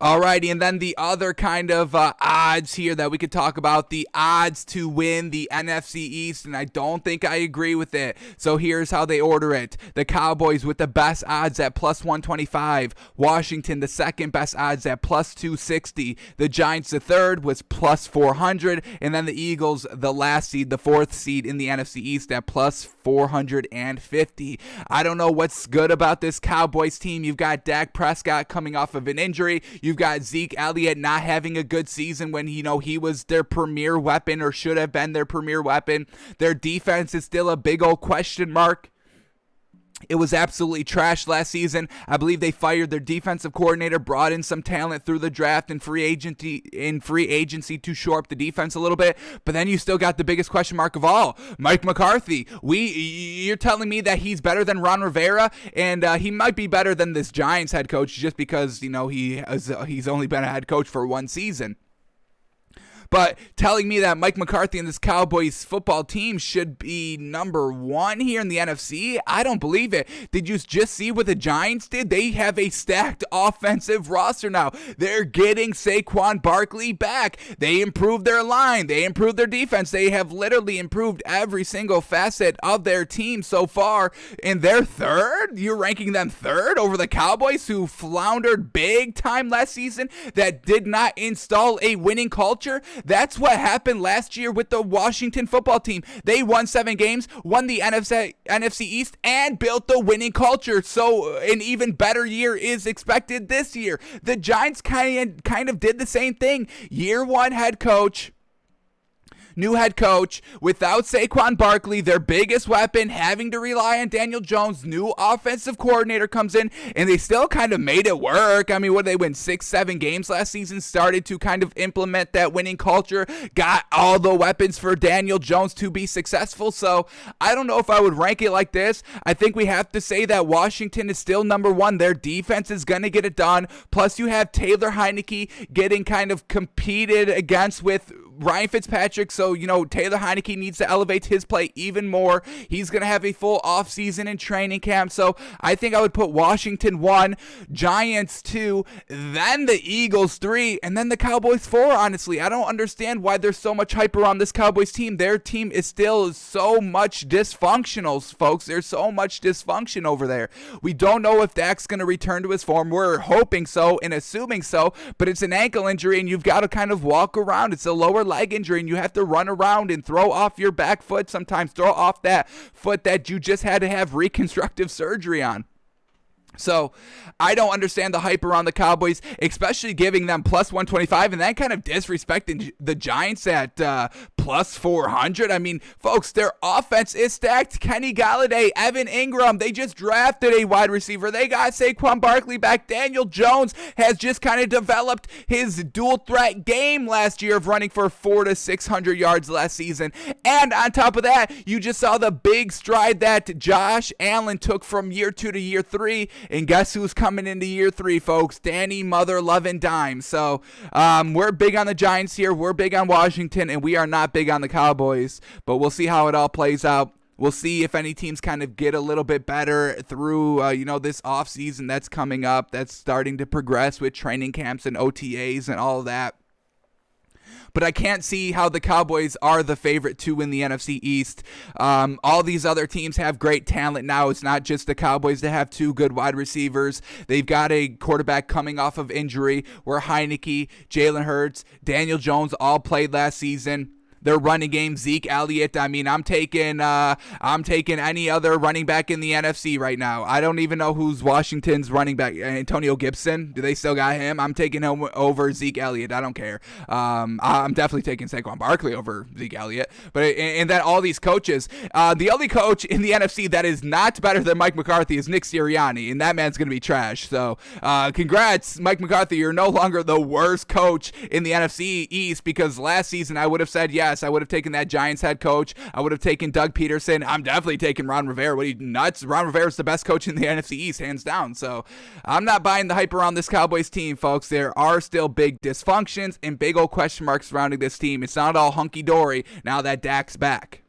Alrighty, and then the other kind of odds here that we could talk about, the odds to win the NFC East, and I don't think I agree with it. So here's how they order it. The Cowboys with the best odds at plus 125. Washington, the second best odds at plus 260. The Giants, the third, was plus 400. And then the Eagles, the last seed, the fourth seed in the NFC East at plus 450. I don't know what's good about this Cowboys team. You've got Dak Prescott coming off of an injury. You've got Zeke Elliott not having a good season when, he was their premier weapon or should have been their premier weapon. Their defense is still a big old question mark. It was absolutely trash last season. I believe they fired their defensive coordinator, brought in some talent through the draft and free agency to shore up the defense a little bit. But then you still got the biggest question mark of all, Mike McCarthy. You're telling me that he's better than Ron Rivera, and he might be better than this Giants head coach just because he's only been a head coach for one season. But telling me that Mike McCarthy and this Cowboys football team should be number one here in the NFC, I don't believe it. Did you just see what the Giants did? They have a stacked offensive roster now. They're getting Saquon Barkley back. They improved their line. They improved their defense. They have literally improved every single facet of their team so far. And they're third? You're ranking them third over the Cowboys, who floundered big time last season, that did not install a winning culture? That's what happened last year with the Washington football team. They won 7 games, won the NFC East, and built the winning culture. So an even better year is expected this year. The Giants kind of did the same thing. Year one head coach, new head coach, without Saquon Barkley, their biggest weapon, having to rely on Daniel Jones. New offensive coordinator comes in, and they still kind of made it work. I mean, what did they win, 6-7 games last season? Started to kind of implement that winning culture, got all the weapons for Daniel Jones to be successful. So I don't know if I would rank it like this. I think we have to say that Washington is still number one. Their defense is going to get it done. Plus, you have Taylor Heineke getting kind of competed against with Ryan Fitzpatrick, so, Taylor Heineke needs to elevate his play even more. He's going to have a full offseason and training camp, so I think I would put Washington 1, Giants 2, then the Eagles 3, and then the Cowboys 4, honestly. I don't understand why there's so much hype around this Cowboys team. Their team is still so much dysfunctional, folks. There's so much dysfunction over there. We don't know if Dak's going to return to his form. We're hoping so and assuming so, but it's an ankle injury, and you've got to kind of walk around. It's a lower leg injury, and you have to run around and throw off your back foot sometimes, throw off that foot that you just had to have reconstructive surgery on. So I don't understand the hype around the Cowboys, especially giving them plus 125 and then kind of disrespecting the Giants at plus 400. I mean, folks, their offense is stacked. Kenny Galladay, Evan Ingram, they just drafted a wide receiver. They got Saquon Barkley back. Daniel Jones has just kind of developed his dual threat game last year of running for 400 to 600 yards last season. And on top of that, you just saw the big stride that Josh Allen took from year 2 to year 3. And guess who's coming into year 3, folks? Danny Mother Lovin' Dime. So we're big on the Giants here. We're big on Washington, and we are not big on the Cowboys. But we'll see how it all plays out. We'll see if any teams kind of get a little bit better through, this offseason that's coming up, that's starting to progress with training camps and OTAs and all of that. But I can't see how the Cowboys are the favorite to win the NFC East. All these other teams have great talent now. It's not just the Cowboys that have 2 good wide receivers. They've got a quarterback coming off of injury where Heineke, Jalen Hurts, Daniel Jones all played last season. Their running game, Zeke Elliott. I mean, I'm taking any other running back in the NFC right now. I don't even know who's Washington's running back. Antonio Gibson. Do they still got him? I'm taking him over Zeke Elliott. I don't care. I'm definitely taking Saquon Barkley over Zeke Elliott. But and then all these coaches. The only coach in the NFC that is not better than Mike McCarthy is Nick Sirianni, and that man's gonna be trash. So congrats, Mike McCarthy. You're no longer the worst coach in the NFC East, because last season I would have said yes. I would have taken that Giants head coach. I would have taken Doug Peterson. I'm definitely taking Ron Rivera. What are you, nuts? Ron Rivera's the best coach in the NFC East, hands down. So I'm not buying the hype around this Cowboys team, folks. There are still big dysfunctions and big old question marks surrounding this team. It's not all hunky-dory now that Dak's back.